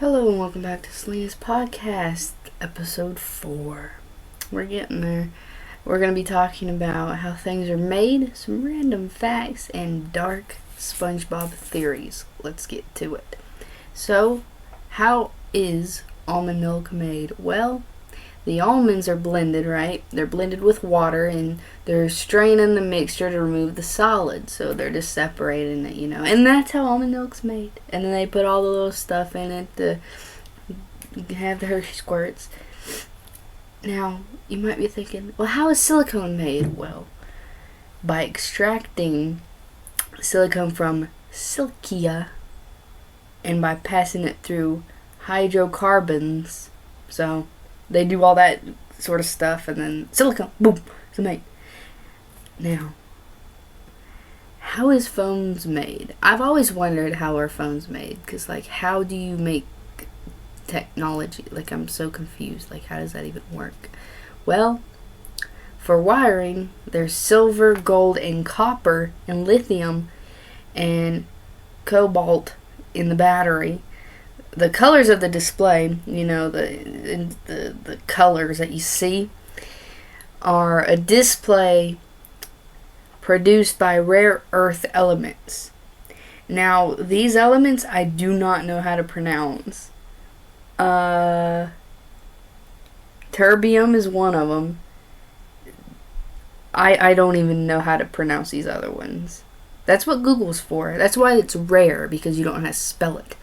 Hello and welcome back to Selena's Podcast, episode 4. We're getting there. We're going to be talking about how things are made, some random facts, and dark SpongeBob theories. Let's get to it. So, how is almond milk made? Well, the almonds are blended, right? They're blended with water and they're straining the mixture to remove the solid. So they're just separating it, And that's how almond milk's made. And then they put all the little stuff in it to have the Hershey squirts. Now, you might be thinking, well, how is silicone made? Well, by extracting silicone from silcia and by passing it through hydrocarbons. So they do all that sort of stuff, and then silicone, boom, it's made. Now, how is phones made? I've always wondered how are phones made, because, how do you make technology? I'm so confused. How does that even work? Well, for wiring, there's silver, gold, and copper, and lithium, and cobalt in the battery. The colors of the display, the colors that you see, are a display produced by rare earth elements. Now, these elements I do not know how to pronounce. Terbium is one of them. I don't even know how to pronounce these other ones. That's what Google's for. That's why it's rare, because you don't know how to spell it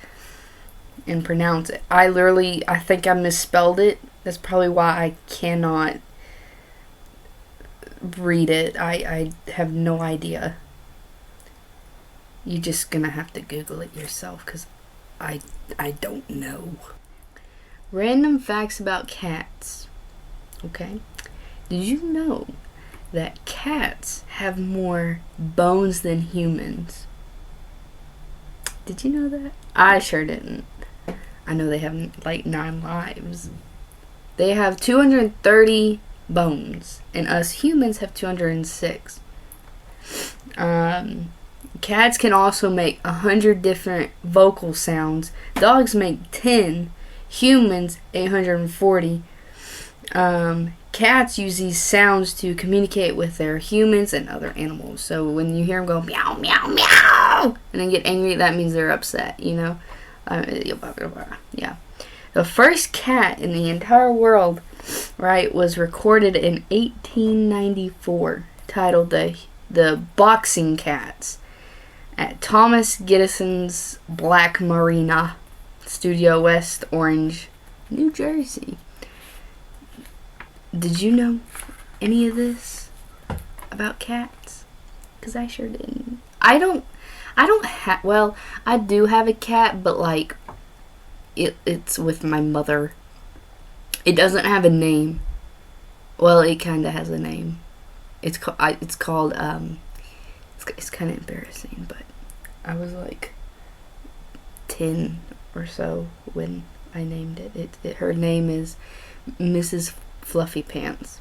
and pronounce it. I think I misspelled it. That's probably why I cannot read it. I have no idea. You're just gonna have to Google it yourself, because I don't know. Random facts about cats. Okay? Did you know that cats have more bones than humans? Did you know that? I sure didn't. I know they have 9 lives. They have 230 bones, and us humans have 206. Cats can also make 100 different vocal sounds. Dogs make 10. Humans 840. Cats use these sounds to communicate with their humans and other animals. So when you hear them go meow meow meow and then get angry, that means they're upset. Yeah. The first cat in the entire world, right, was recorded in 1894, titled the Boxing Cats, at Thomas Edison's Black Marina Studio, West Orange, New Jersey. Did you know any of this about cats? Because I sure didn't. I do have a cat, but it's with my mother. It doesn't have a name. Well, it kind of has a name. It's called, it's kind of embarrassing, but I was 10 or so when I named it. Her name is Mrs. Fluffy Pants.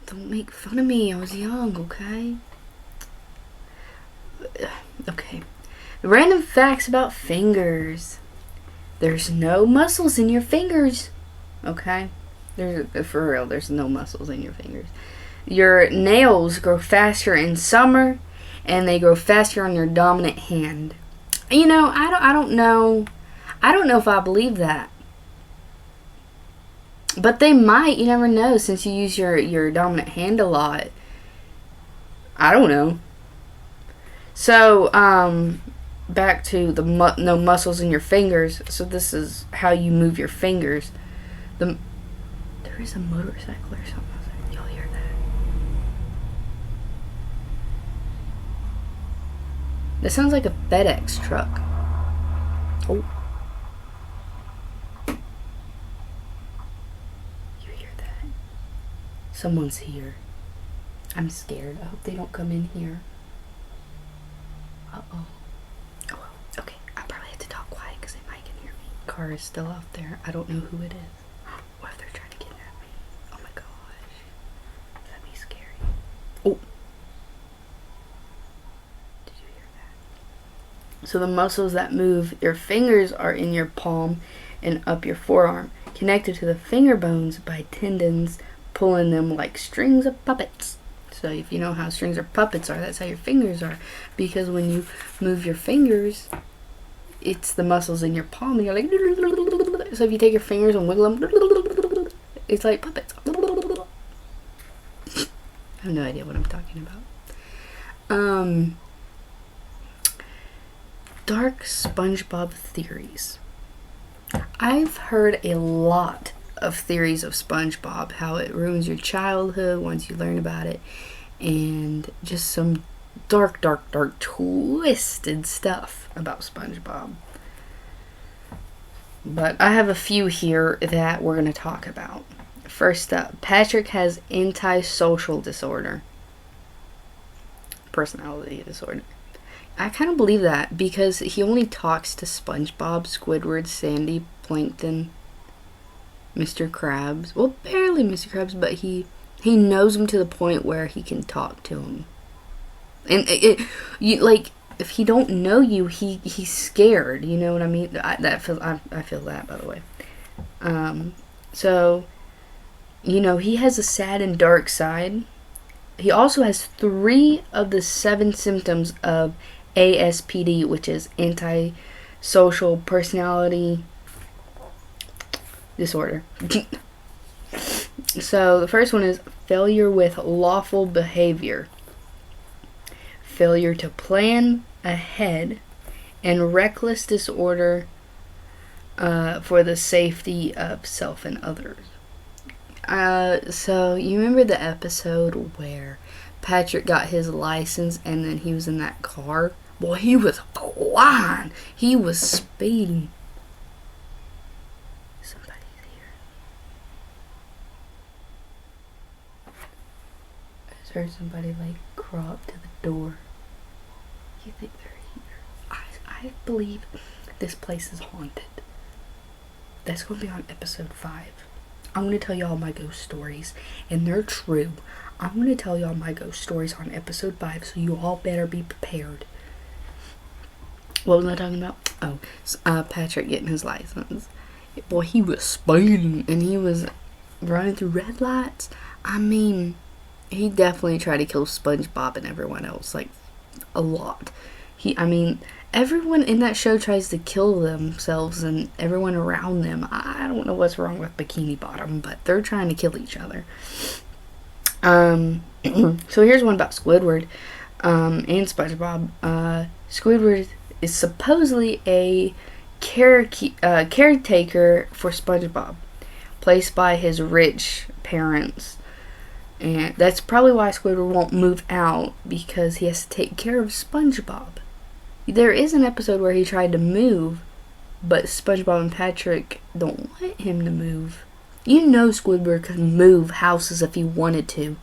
Don't make fun of me. I was young, okay? Okay. Random facts about fingers. There's no muscles in your fingers. Okay? For real, there's no muscles in your fingers. Your nails grow faster in summer, and they grow faster on your dominant hand. I don't know. I don't know if I believe that. But they might. You never know, since you use your dominant hand a lot. I don't know. So, back to the no muscles in your fingers. So this is how you move your fingers. There is a motorcycle or something. Y'all hear that? That sounds like a FedEx truck. Oh. You hear that? Someone's here. I'm scared. I hope they don't come in here. Uh-oh. Oh, well. Okay. I probably have to talk quiet because they might can hear me. Car is still out there. I don't know who it is. What if they're trying to kidnap me? Oh my gosh. That'd be scary. Oh. Did you hear that? So the muscles that move your fingers are in your palm and up your forearm, connected to the finger bones by tendons pulling them like strings of puppets. So if you know how strings of puppets are, that's how your fingers are. Because when you move your fingers, it's the muscles in your palm, and you're like... So if you take your fingers and wiggle them, it's like puppets. I have no idea what I'm talking about. Dark SpongeBob theories. I've heard a lot of theories of SpongeBob, how it ruins your childhood once you learn about it, and just some dark twisted stuff about SpongeBob. But I have a few here that we're going to talk about. First up, Patrick has antisocial disorder. Personality disorder. I kind of believe that because he only talks to SpongeBob, Squidward, Sandy, Plankton, Mr. Krabs. Well, barely Mr. Krabs, but he knows him to the point where he can talk to him. And if he don't know you, he's scared. You know what I mean? I feel that, by the way. So, he has a sad and dark side. He also has 3 of the 7 symptoms of ASPD, which is antisocial personality disorder. So the first one is failure with lawful behavior, failure to plan ahead, and reckless disorder for the safety of self and others. So you remember the episode where Patrick got his license and then he was in that car? Well, he was flying. He was speeding. Somebody's here. I just heard somebody crawl up to the door. You think they're here? I believe this place is haunted. That's going to be on episode 5. I'm going to tell y'all my ghost stories, and they're true. I'm going to tell y'all my ghost stories on episode 5, so you all better be prepared. What was I talking about? Oh, Patrick getting his license. Boy, he was speeding, and he was running through red lights. I mean, he definitely tried to kill SpongeBob and everyone else, a lot. Everyone in that show tries to kill themselves and everyone around them. I don't know what's wrong with Bikini Bottom, but they're trying to kill each other. So here's one about Squidward and SpongeBob. Squidward is supposedly a caretaker for SpongeBob, placed by his rich parents. And that's probably why Squidward won't move out, because he has to take care of SpongeBob. There is an episode where he tried to move, but SpongeBob and Patrick don't want him to move. Squidward could move houses if he wanted to.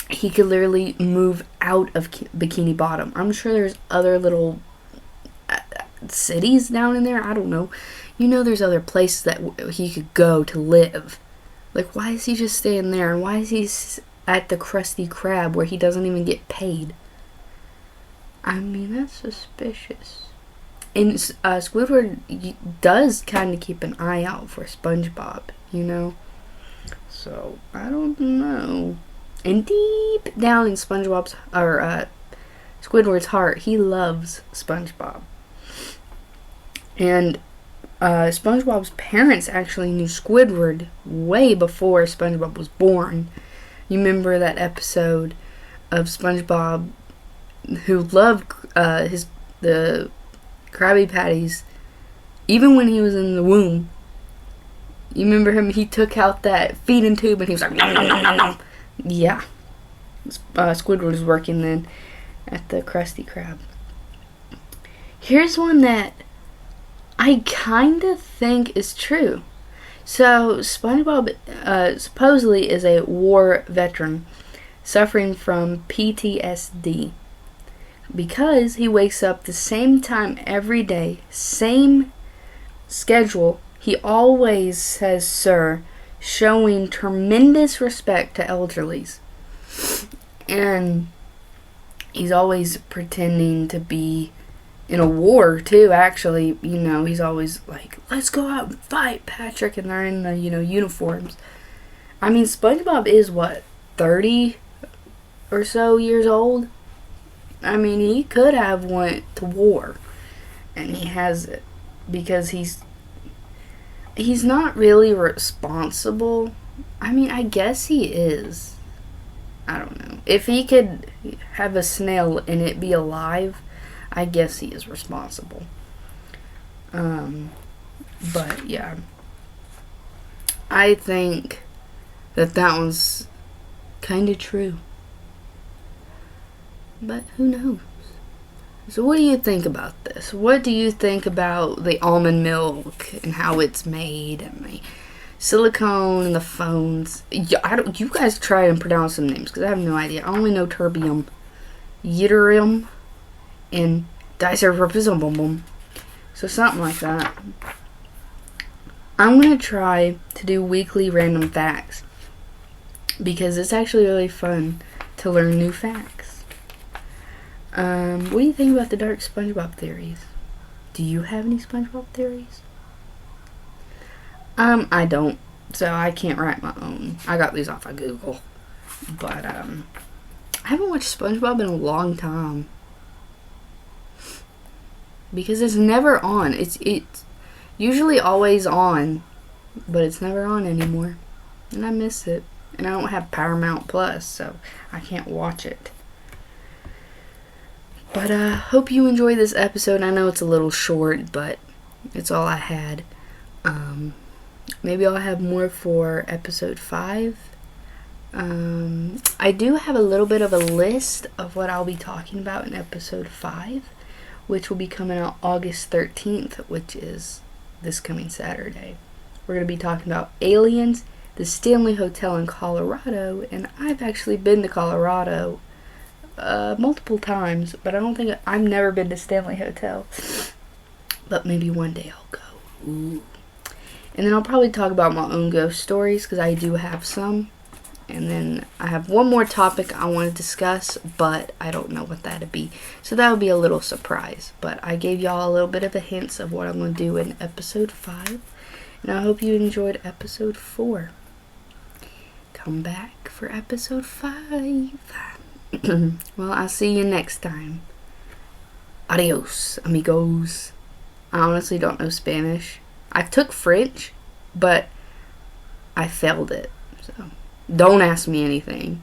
He could literally move out of Bikini Bottom. I'm sure there's other little cities down in there. I don't know. There's other places that he could go to live. Why is he just staying there? And why is he at the Krusty Krab where he doesn't even get paid? That's suspicious. And Squidward does kind of keep an eye out for SpongeBob, So, I don't know. And deep down in Squidward's heart, he loves SpongeBob. And SpongeBob's parents actually knew Squidward way before SpongeBob was born. You remember that episode of SpongeBob who loved the Krabby Patties even when he was in the womb? You remember him? He took out that feeding tube and he was like, nom, nom, nom, nom, nom. Yeah. Squidward was working then at the Krusty Krab. Here's one that I kind of think is true. So, SpongeBob supposedly is a war veteran suffering from PTSD because he wakes up the same time every day, same schedule. He always says sir, showing tremendous respect to elderlies. And he's always pretending to be in a war too, actually. He's always like, let's go out and fight, Patrick, and they're in the, uniforms. I mean, SpongeBob is, 30 or so years old? I mean, he could have went to war, and he hasn't, because he's not really responsible. I mean, I guess he is. I don't know. If he could have a snail and it be alive, I guess he is responsible. But yeah, I think that one's kind of true. But who knows? So what do you think about this? What do you think about the almond milk and how it's made and the silicone and the phones? You guys try and pronounce some names, because I have no idea. I only know terbium, yttrium, and disulfide. So something like that. I'm going to try to do weekly random facts, because it's actually really fun to learn new facts. What do you think about the Dark SpongeBob theories? Do you have any SpongeBob theories? I don't, so I can't write my own. I got these off of Google. But, I haven't watched SpongeBob in a long time, because it's never on. It's usually always on, but it's never on anymore, and I miss it. And I don't have Paramount Plus, so I can't watch it. But hope you enjoyed this episode. I know it's a little short, but it's all I had. Maybe I'll have more for episode 5. I do have a little bit of a list of what I'll be talking about in episode 5, which will be coming out August 13th, which is this coming Saturday. We're going to be talking about aliens, the Stanley Hotel in Colorado, and I've actually been to Colorado multiple times, but I've never been to Stanley Hotel, but maybe one day I'll go. Ooh. And then I'll probably talk about my own ghost stories, because I do have some. And then I have one more topic I want to discuss, but I don't know what that'd be. So that'll be a little surprise. But I gave y'all a little bit of a hint of what I'm going to do in episode 5. And I hope you enjoyed episode 4. Come back for episode 5. Well, I'll see you next time. Adios, amigos. I honestly don't know Spanish. I took French, but I failed it. So don't ask me anything.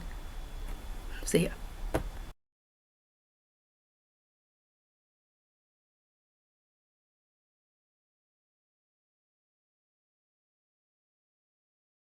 See ya.